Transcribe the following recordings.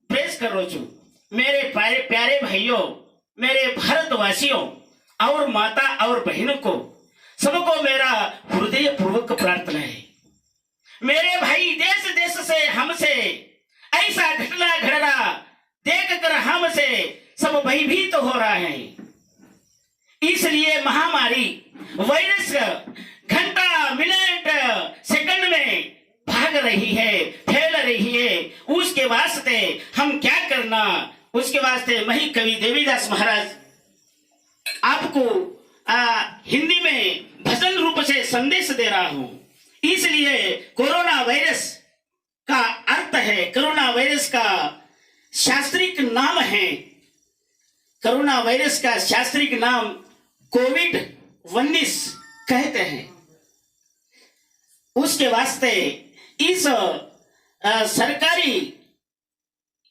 पेश करो छू मेरे प्यारे प्यारे भाइयों, मेरे भारतवासियों और माता और बहनों को सबको मेरा हृदय पूर्वक प्रार्थना है। मेरे भाई देश देश से हमसे ऐसा घटना घट रहा देख कर हमसे सब भयभीत तो हो रहा है। इसलिए महामारी वायरस घंटा मिनट सेकंड में भाग रही है, फैल रही है। उसके वास्ते हम क्या करना, उसके वास्ते मैं कवि देवीदास महाराज आपको हिंदी में भजन रूप से संदेश दे रहा हूं। इसलिए कोरोना वायरस का अर्थ है, कोरोना वायरस का शास्त्रीय नाम है, कोरोना वायरस का शास्त्रीय नाम कोविड-19 कहते हैं। उसके वास्ते इस सरकारी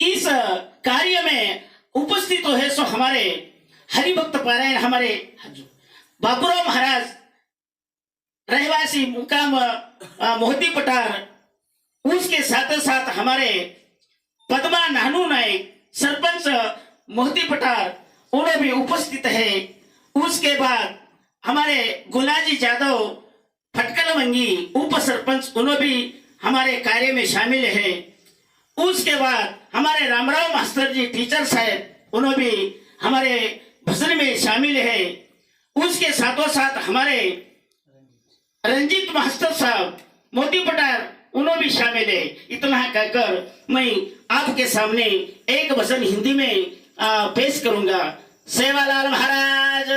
इस कार्य में उपस्थित है सो हमारे हरिभक्त पारायण हमारे बाबूराव महाराज रहवासी मुकाम मोहती पठार, उसके साथ साथ हमारे पद्मा नानू नायक सरपंच मोहती पठार उन्हें भी उपस्थित है। उसके बाद हमारे गुलाजी यादव फटकल मंगी उप सरपंच उन्हें भी हमारे कार्य में शामिल है। उसके बाद हमारे रामराव मास्टर जी टीचर साहब उन्हें भी हमारे भजन में शामिल है। उसके साथों साथ हमारे रंजीत मास्टर साहब मोती पटार उन्हें भी शामिल है। इतना कहकर मैं आपके सामने एक भजन हिंदी में पेश करूंगा। सेवालाल महाराज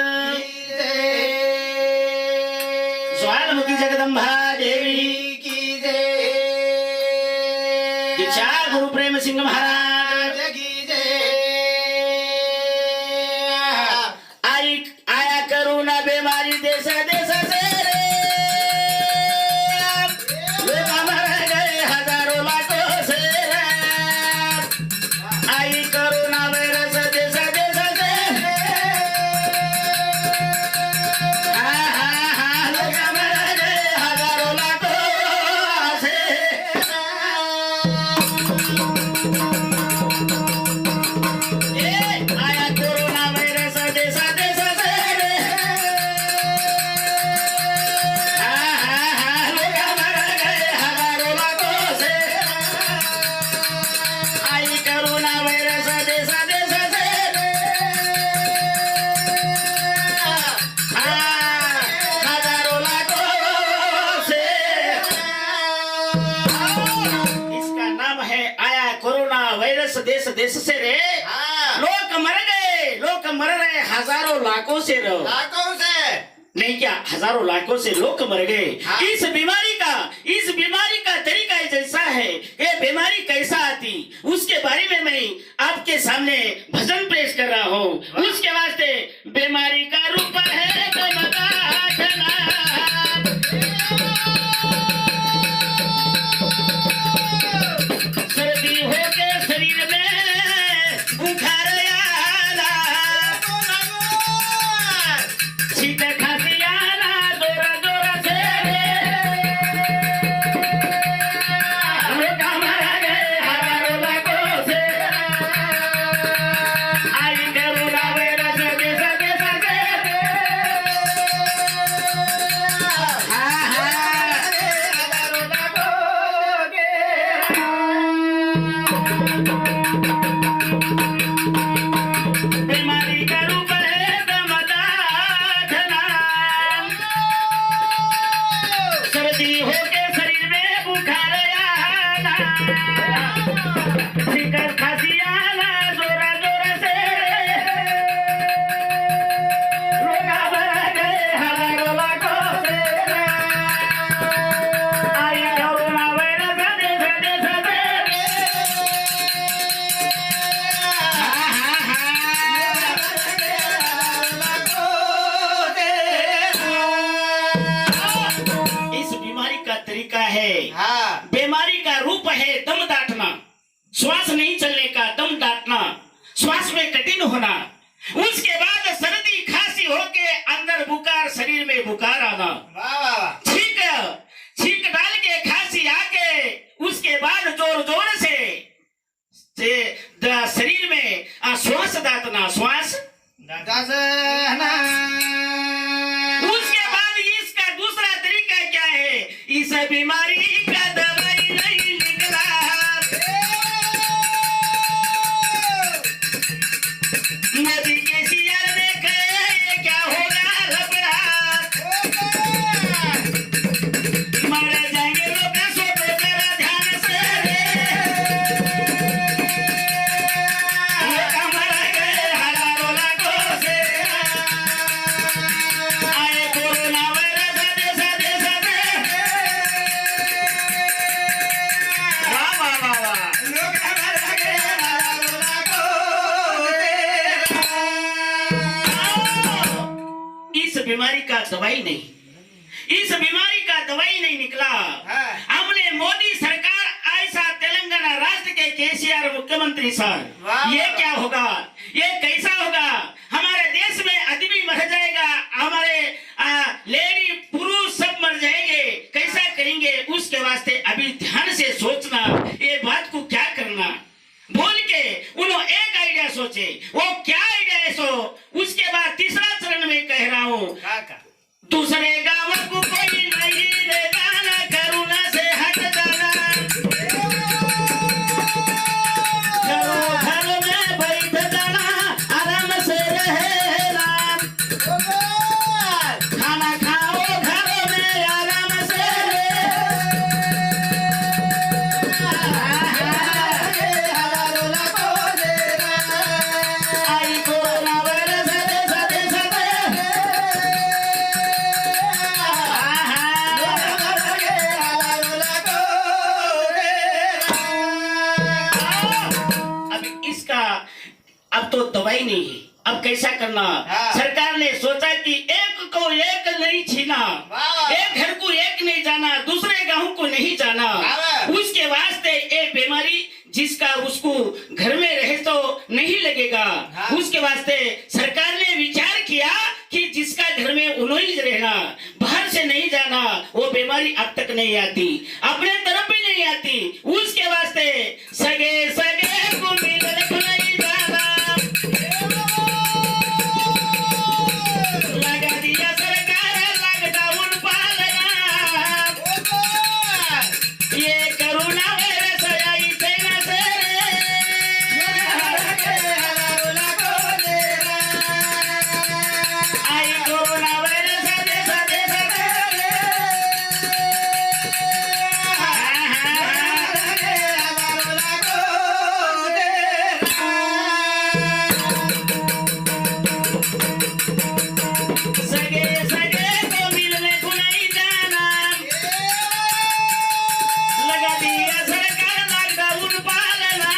ज्वालामुखी जगदम्बा देवी की जय। विचार गुरु प्रेम सिंह महाराज की जय। आया करुणा बीमारी देश देश से रे, लोग मर गए हजारों लाखों से रे। आई करुणा वायरस देश देश से रे, लोग मर गए हजारों लाखों से। आया कोरोना वायरस देश देश से रे, लोग मर गए हजारों लाखों से। आई कोरोना वायरस देश देश से रे, हजारों लाखों से। इसका नाम है आया कोरोना वायरस देश देश से रे। लोग मर रहे हजारों लाखों से रो, लाखों से नहीं क्या हजारों लाखों से लोग मर गए। इस बीमारी का तरीका जैसा है, ये बीमारी कैसा आती उसके बारे में मैं आपके सामने भजन पेश कर रहा हूँ। उसके वास्ते बीमारी का रूप है दमदाहना, सर्दी होके शरीर में बुखार आना, छींक खांसी आना जोरा जोरा से। लोग मर गए हजारों लाखों से। आई कोरोना वायरस देश देश से। हजारों लाखों के। बीमारी का रूप है दमदाहना, सर्दी होके शरीर में बुखार आना, छींक खांसी आना जोरा जोरा से। लोग मर गए हजारों लाखों से। आई कोरोना वायरस देश देश से। इस बीमारी का तरीका है, बीमारी का रूप है दम दाटना, श्वास नहीं चलने का दम दाटना, श्वास में कठिन होना। उसके बाद सर्दी खांसी होके अंदर बुखार, शरीर में बुखार आना, छींक डाल के खांसी आके उसके बाद जोर जोर से बीमारी का दवाई नहीं, इस बीमारी का दवाई नहीं निकला। हमने मोदी सरकार ऐसा तेलंगाना राज्य के केसीआर मुख्यमंत्री सर, ये क्या होगा, ये कैसा होगा? हमारे देश में आदमी मर जाएगा, हमारे लेडी पुरुष सब मर जाएंगे, कैसा करेंगे? उसके वास्ते अभी ध्यान से सोचना, ये बात को क्या करना बोल के उन्होंने एक आइडिया सोचे। वो क्या आइडिया है सो उसके बाद तीसरा चरण में कह रहा हूँ, दूसरे गाँव को कोई नहीं ले जाना, करुणा से हट जाना, घर में बैठ जाना, आराम से रहना, खाना खाओ घर में आराम से, आई कोरोना वायरस अब तो दवाई नहीं है, अब कैसा करना? सरकार ने सोचा कि एक को एक नहीं छीना, एक घर को एक नहीं जाना, दूसरे गांव को नहीं जाना, उसके वास्ते ये बीमारी जिसका उसको घर में रहे तो नहीं लगेगा, उसके वास्ते सरकार ने विचार किया कि जिसका घर में उन्होंने रहना, बाहर से नहीं जाना, वो बीमारी अब तक नहीं आती, अपने तरफ भी नहीं आती, उसके वास्ते सगे सगे को मिलने को नहीं जाना, लगा दिया सरकार लॉकडाउन पालना, ये कोरोना वायरस आई चाइना से, आई कोरोना वायरस सगे सगे को मिलने को नहीं जाना, लगा दिया सरकार लॉकडाउन पालना,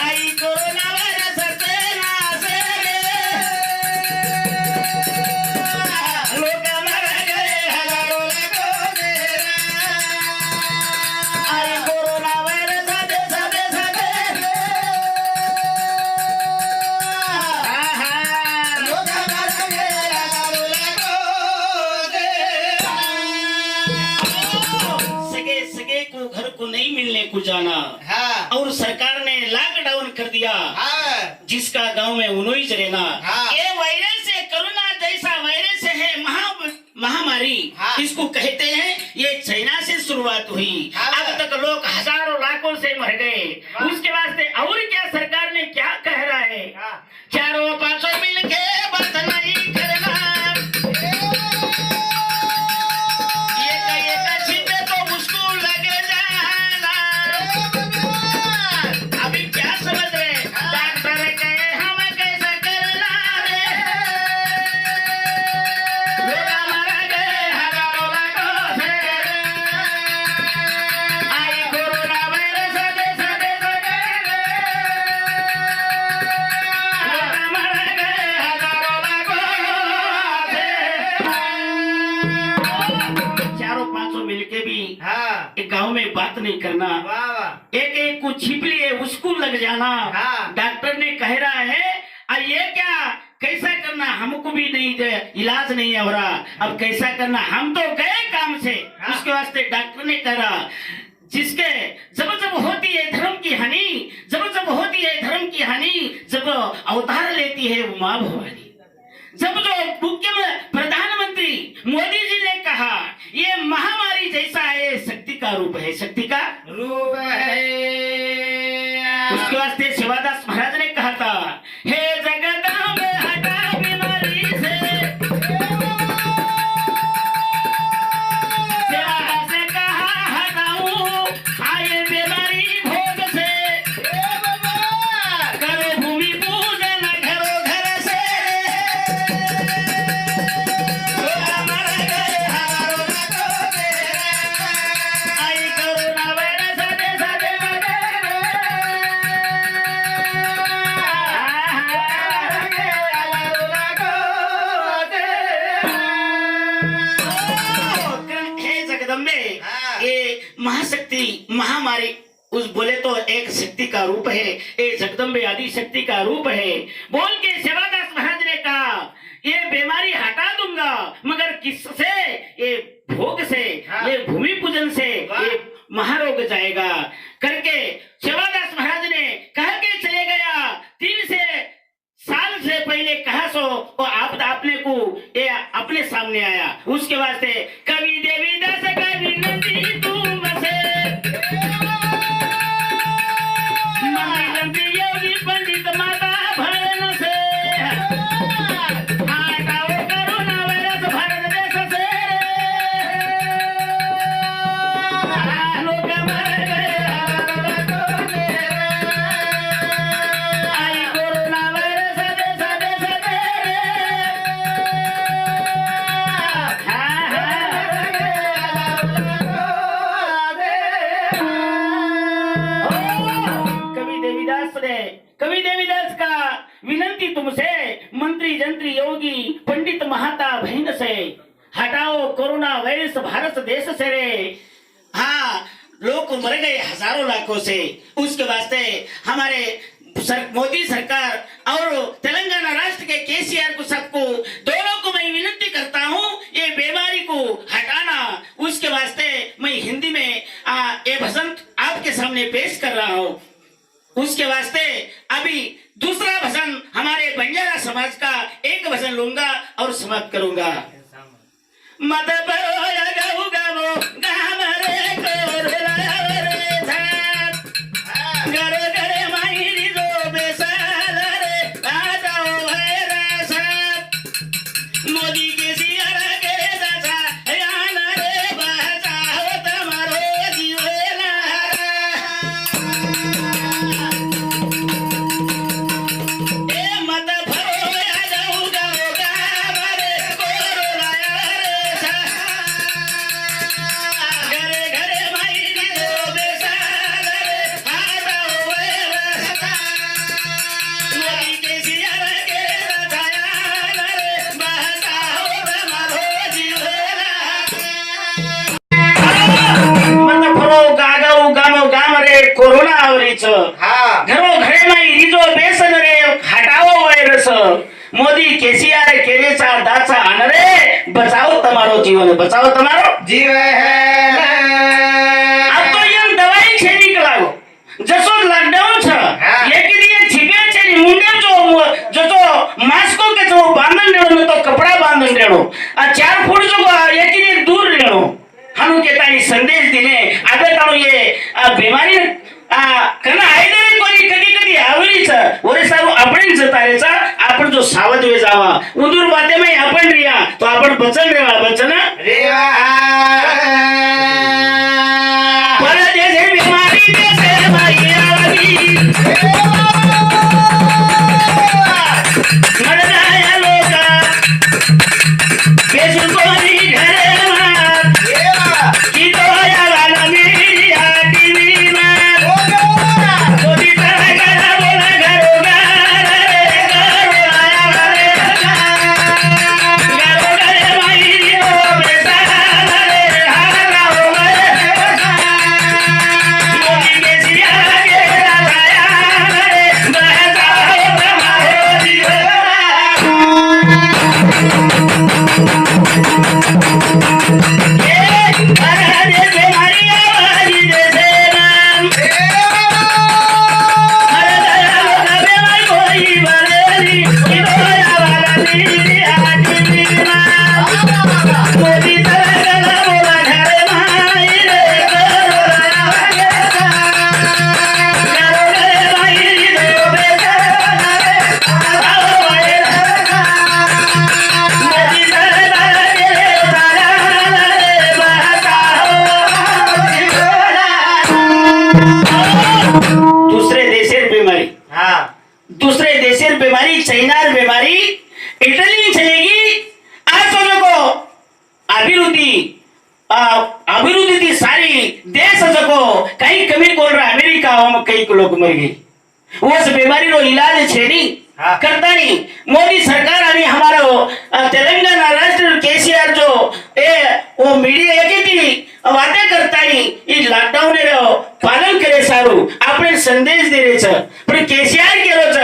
आई कोरोना वायरस से लोग मर गए हजारों लाखों, आई कोरोना वायरस सगे सगे को घर को नहीं मिलने को जाना, और सरकार ने लॉकडाउन कर दिया, जिसका गांव में उन्होंने रहना। ये वायरस है, कोरोना जैसा वायरस है, महामारी इसको कहते हैं, ये चाइना से शुरुआत हुई, अब तक लोग हजारों लाखों से मर गए, उसके वास्ते और क्या सरकार ने क्या कह रहा है, चारों पांचों मिलके बस नहीं करना, ये छिपे तो उसको लगे जाना, अभी क्या समझ रहे? डॉक्टर कहे हम कैसा करना रे, लोग मर गए हजारों लाखों से, आई कोरोना वायरस लोग मर गए हजारों लाखों से। चारों पांचों मिलके भी एक गांव में बात नहीं करना, एक एक को छिप लिए उसको लग जाना, डॉक्टर ने कह रहा है ये क्या कैसा करना, हमको भी नहीं इलाज नहीं हो रहा, अब कैसा करना, हम तो गए काम से, उसके वास्ते डॉक्टर ने कहा जिसके जब जब होती है धर्म की हानि, जब जब होती है धर्म की हानि, जब अवतार लेती है वो माँ भवानी, जब जो प्रधानमंत्री मोदी जी ने कहा ये महामारी जैसा है, शक्ति का रूप है, शक्ति का रूप है, उसके वास्ते शिवादास महाराज ने कहा था, हे जगदम्बे हटा बीमारी से, शिवादास ने कहा हटाऊं आए बीमारी भोग से, करो भूमि पूजन घरों घर से, लोग मर गए हजारों लाखों से, आई कोरोना महाशक्ति महामारी उस बोले तो एक शक्ति का रूप है, ये जगदम्बे आदि शक्ति का रूप है। बोल के सेवादास महाराज ने कहा ये बीमारी हटा दूंगा मगर किससे? ये भोग से, ये भूमि पूजन से ये महारोग जाएगा करके सेवादास महाराज ने कह के चले गया। 3 से साल से पहले कहा सो और आप अपने को ये अपने सामने आया। उसके वास्ते कवि देवीदास का विनती तुमसे मंत्री योगी पंडित माता भजन से हटाओ कोरोना वायरस भारत देश से। लोग मर गए आई कोरोना वायरस देश देश कवि देवीदास का विनती तुमसे मंत्री जंत्री योगी पंडित महाता बहन से हटाओ कोरोना वायरस भारत देश से रे। हाँ, लोग मर गए हजारों लाखों से। उसके वास्ते हमारे मोदी सरकार और तेलंगाना राष्ट्र के केसीआर को सबको दोनों को मैं विनती करता हूँ ये बीमारी को हटाना। उसके वास्ते मैं हिंदी में ये भजन आपके सामने पेश कर रहा हूँ। उसके वास्ते अभी दूसरा भजन हमारे बंजारा समाज का एक भजन लूंगा और समाप्त करूंगा। मत बरो लगाऊ गावो गाम रे कोरोना रे धात गरे गरे माहिरी जो बेसाल रे आजाओ है साथ मोदी के सियारा के दादा यान रे बचाओ तुम्हारो जीवन। कोरोना आवरीच घरो घरे में रिजो बेसन रे हटाओ वायरस मोदी केसीआर केरेचा दाचा आन रे बचाओ तुम्हारो जीवन बचाओ तुम्हारो जीवन है। अब तो ये दवाई छेनी लागो जसो लॉकडाउन छ लेकिन ये छिपे छेनी मुंडे जो मास्को के जो बांधन रेणो तो कपड़ा बांधन रेणो 4 फुट जो एक दूर रेणो हनु के तानी संदेश दिले आबे तानो ये बीमारी कना आयदरे कोणी कधी कधी आवरीच ओरे सारू आपण जतारेचा आपण जो सावध वे जावा उंदूर बाते में आपण रिया तो आपण बचन रेवा बचन रेवा परदेश बीमारी देश भाई आवरी मरदाया लोका बेसु कोनी घरे मार की दोया वाला मेरी टीवी में दूसरे देशेर बीमारी चाइनार बीमारी इटली में चलेगी। आज समझो को अभिवृद्धि थी सारी देश को कहीं कमी कोल रहा अमेरिका में कई लोग मर गए उस बीमारी रो इलाज छेनी करता नहीं मोदी सरकार आणि हमारा तेलंगाना राष्ट्र केसीआर जो वो मीडिया एक ही बातें करता नहीं केलेच पण केसीआर केलोच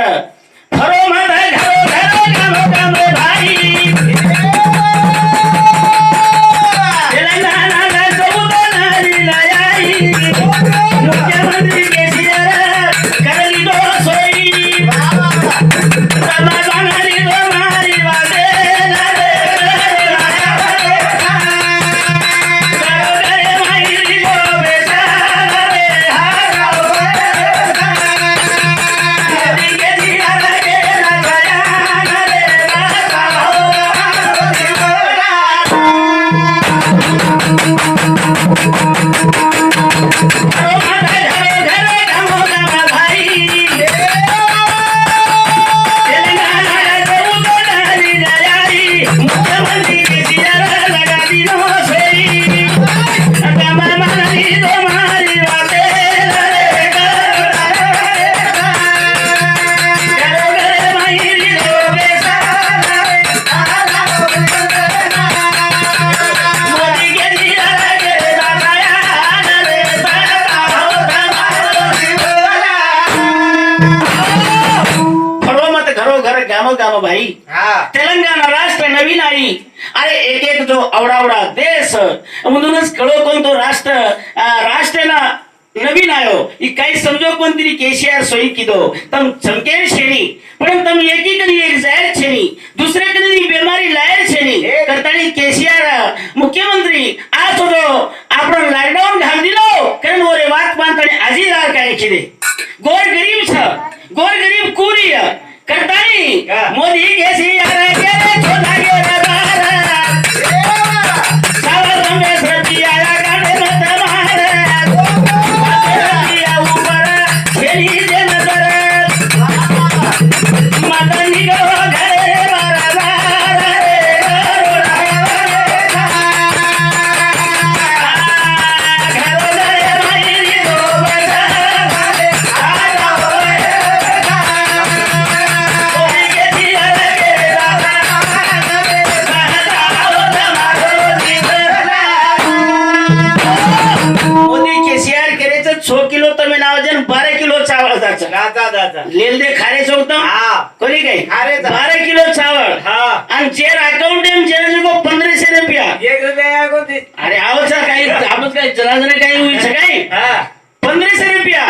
खरो मत घरो घरो गामो गामो भाई तेलंगाना चौधरी नयाई मुख्यमंत्री केसीआर करली दो सोई समाधानी दो मारी वादे गामो भाई तेलंगाना राष्ट्र नवीन आई अरे एक एक जो अवडावडा देश म्हणूनच कळो कोणतो राष्ट्रना नवीन आयो ई काही समजो कोणतरी केसीआर सोई किदो तम चमकेर छेनी पण तम एकी कनी एक जाहीर छेनी दुसरे कनी बीमारी लायर छेनी करतानी केसीआर मुख्यमंत्री आज जो आपण लॉकडाउन घाल दिलो कारण ओरे वात मानतानी आजीदार काय किदे गोर गरीब कुरी करतानी मोदी केसीआर केले छोटा गेला भारत सावर रमेश रती आया काढे मत महाराज या ऊपर छेली दे नजर मदनी गो घरे बराबर घरो घरे माई दो बजा किलो तमे नावजन 12 किलो चावल जाचं लेल दे खारे चौतम कोणी काही 12 किलो चावल आणि जेर अकाउंट जेर को 1500 रुपया 1 रुपया कोणती अरे आवचा काही आपण काही जनाजने काही होईल सकाळी 1500 रुपया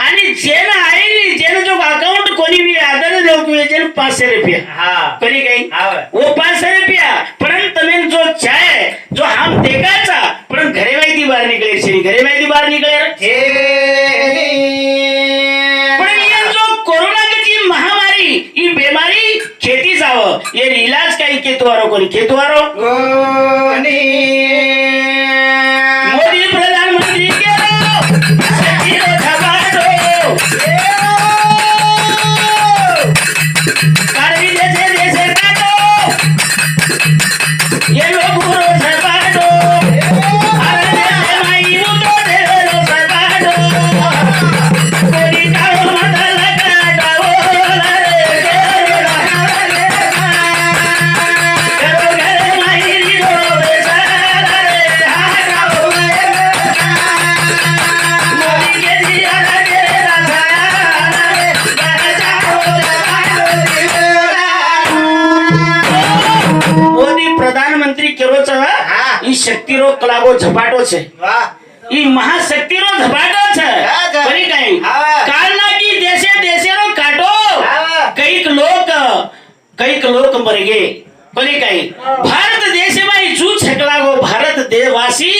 आणि जेन आईली जेन जो अकाउंट कोणी भी आदर लोग जेन 500 रुपया कोणी काही वो 500 रुपया परंतु तमें जो चाहे जो हम देखाचा पण घरे माहिती बाहेर निकले श्री घरे माहिती बाहेर निकले पण ये जो कोरोना की महामारी ई बीमारी खेती जाव ये इलाज काही केतवारो कोणी केतवारो मोदी प्रधानमंत्री केलो सचिरो धबाडो कारवी देशे काटो ये लोग गुरु धबाडो शक्ति रो कलागो झपाटो छे ई महाशक्ति रो झपाटो छे बरी कई कालना की देशे देशे रो काटो कईक लोग मर गए बरी कई भारत देश में जू छकलागो भारत देवासी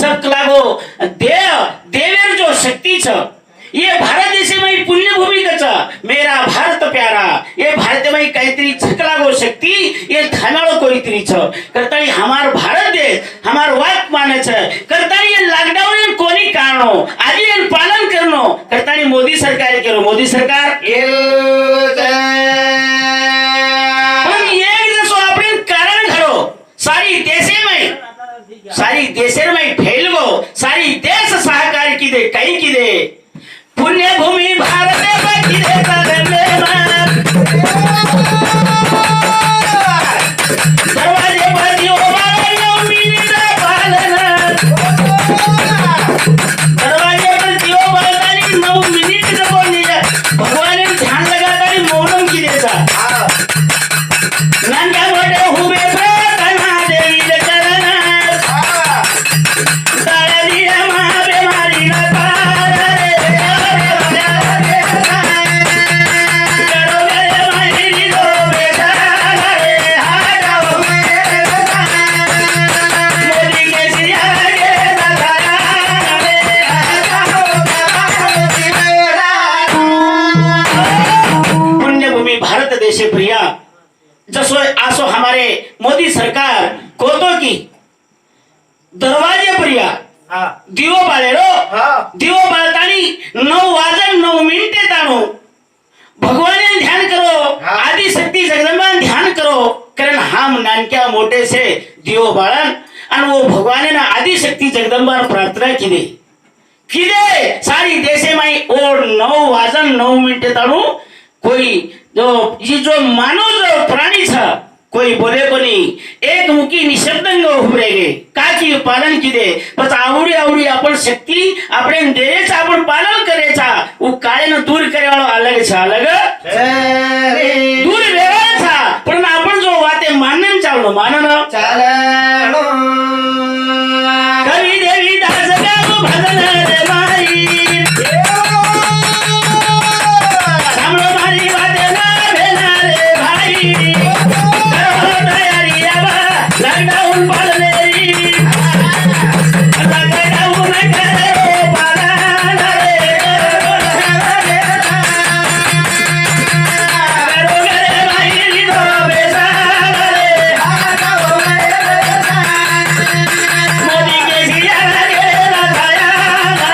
सब कलागो देवेर जो शक्ति छ ये भारत देश में पुण्य भूमि कचा मेरा भारत प्यारा ये भारत में काहीतरी छकलागो शक्ति ये थानाळो कोईतरी छ करताई हमार भारत देश हमार वात माने छ करताई ये लॉकडाउन कोनी कारणो आज ये पालन करनो करताई मोदी सरकार केरो मोदी सरकार पण एक जसो आपण कारण घरो सारी देशे में फैल गो सारी देश सहकार की दे कई की दे पुण्य भूमि भारत में किधे करने दरवाजे पर दियो वाला मिनिट पालना दरवाजे पर दियो वाला 9 मिनिट बोलनी कोतो की दरवाजे पर या हा दिवो बाळेरो हा दिवो बाळतानी 9:09 ताणो भगवान ध्यान करो हाँ। आदि शक्ति जगदंबा ध्यान करो कारण हम नानक्या मोठे से दिवो बाळन आणि वो भगवान ना आदि शक्ति जगदंबा प्रार्थना किदे किदे सारी देशे माई और 9:09 ताणू कोई जो मानव जो प्राणी था कोई बोले कोणी एक मुखी निशब्दंग उभरेगे काची पालन किदे पण आवडी आवडी आपण शक्ती आपण देरेचा आपण पालन करेचा वो काळेनं दूर करे वाळो अलग छ अलग चले दूर वेगळा पण आपण जो वाते मानन चाललो मानन चालणो कवी देवी दास गाव भजन रे बाई सामलो मारी वाते ना भेला रे भाई करो तयारी आबा लॉकडाऊन पाळले लॉकडाऊन करे पाळला रे करो रे भाई दो बेसाला रे मोदी के सिया रे राया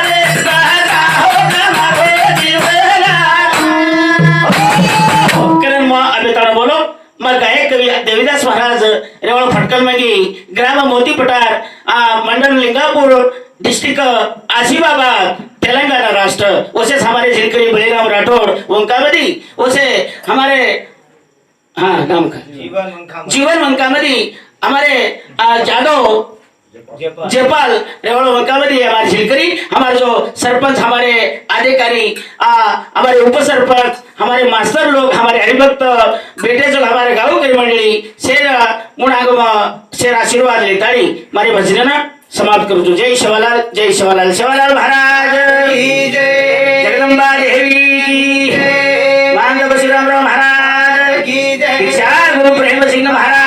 रे राजा हो मारे जीवेला करण मा अबेताळ बोलो मग गायक कवी देवीदास महाराज रेवळ फटकल मगी ग्राम मोती पटार मंडल लिंगापुर डिस्ट्रिक्ट आसिफाबाद तेलंगाना राष्ट्र उसे हमारे झिलकरी बलिराम राठौड़ ओंकामदी उसे हमारे हाँ नाम का जीवन मंखा जीवन वंकामदी हमारे जादव जयपाल रेवड़ वंकामदी हमारे झिलकरी हमारे जो सरपंच हमारे अधिकारी हमारे उप सरपंच हमारे मास्टर लोग हमारे हरिभक्त बेटे जो हमारे गाँव की मंडली शेर मुनागम शेर आशीर्वाद लेताड़ी हमारे भजन समाप्त करूँ तो जय शिवलाल शिवलाल महाराज की जय जगदम्बा देवी की मांग बशीराम महाराज की जय गुरु प्रेम सिंह महाराज